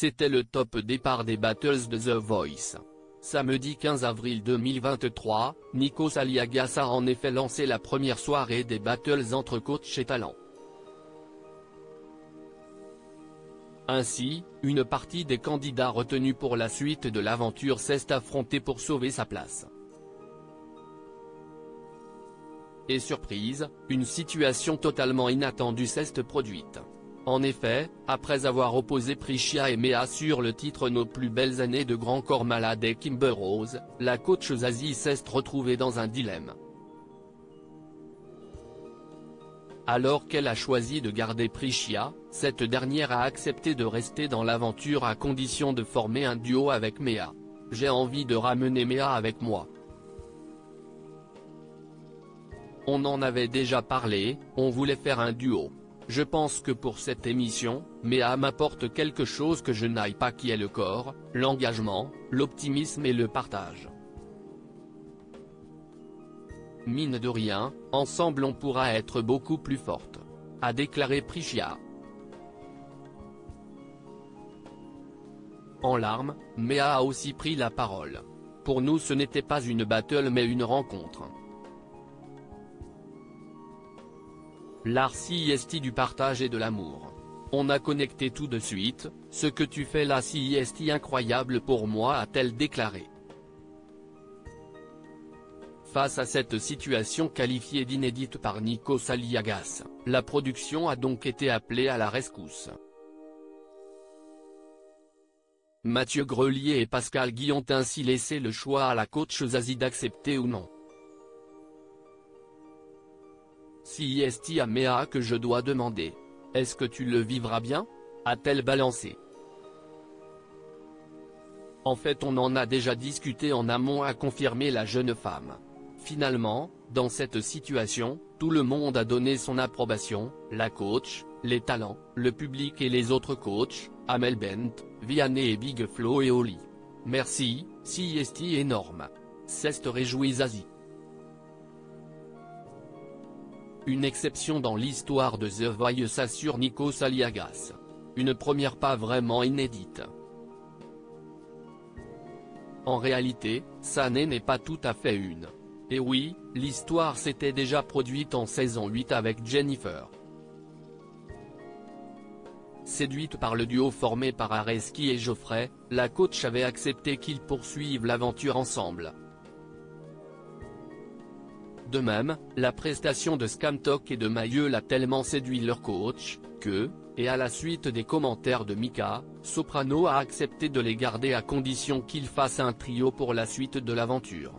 C'était le top départ des Battles de The Voice. Samedi 15 avril 2023, Nikos Aliagas a en effet lancé la première soirée des Battles entre coachs et talents. Ainsi, une partie des candidats retenus pour la suite de l'aventure s'est affrontée pour sauver sa place. Et surprise, une situation totalement inattendue s'est produite. En effet, après avoir opposé Prishia et Mea sur le titre Nos plus belles années de Grand Corps Malade et Kimber Rose, la coach Zazie s'est retrouvée dans un dilemme. Alors qu'elle a choisi de garder Prishia, cette dernière a accepté de rester dans l'aventure à condition de former un duo avec Mea. J'ai envie de ramener Mea avec moi. On en avait déjà parlé, on voulait faire un duo. Je pense que pour cette émission, Mea m'apporte quelque chose que je n'aille pas qui est le corps, l'engagement, l'optimisme et le partage. Mine de rien, ensemble on pourra être beaucoup plus forte, a déclaré Prishia. En larmes, Mea a aussi pris la parole. Pour nous ce n'était pas une battle mais une rencontre. L'art CIST du partage et de l'amour. On a connecté tout de suite, ce que tu fais là CIST incroyable pour moi, a-t-elle déclaré. Face à cette situation qualifiée d'inédite par Nikos Aliagas, la production a donc été appelée à la rescousse. Mathieu Grelier et Pascal Guy ont ainsi laissé le choix à la coach Zazie d'accepter ou non. CIST à Mea que je dois demander. Est-ce que tu le vivras bien? A-t-elle balancé. En fait on en a déjà discuté en amont, a confirmé la jeune femme. Finalement, dans cette situation, tout le monde a donné son approbation, la coach, les talents, le public et les autres coachs, Amel Bent, Vianney et Big Flo et Oli. Merci, CIST énorme. S'est réjoui Zazie. Une exception dans l'histoire de The Voice assure Nikos Aliagas. Une première pas vraiment inédite. En réalité, ça n'est pas tout à fait une. Et oui, l'histoire s'était déjà produite en saison 8 avec Jennifer. Séduite par le duo formé par Areski et Geoffrey, la coach avait accepté qu'ils poursuivent l'aventure ensemble. De même, la prestation de Scamtok et de Mayeul a tellement séduit leur coach, que, et à la suite des commentaires de Mika, Soprano a accepté de les garder à condition qu'ils fassent un trio pour la suite de l'aventure.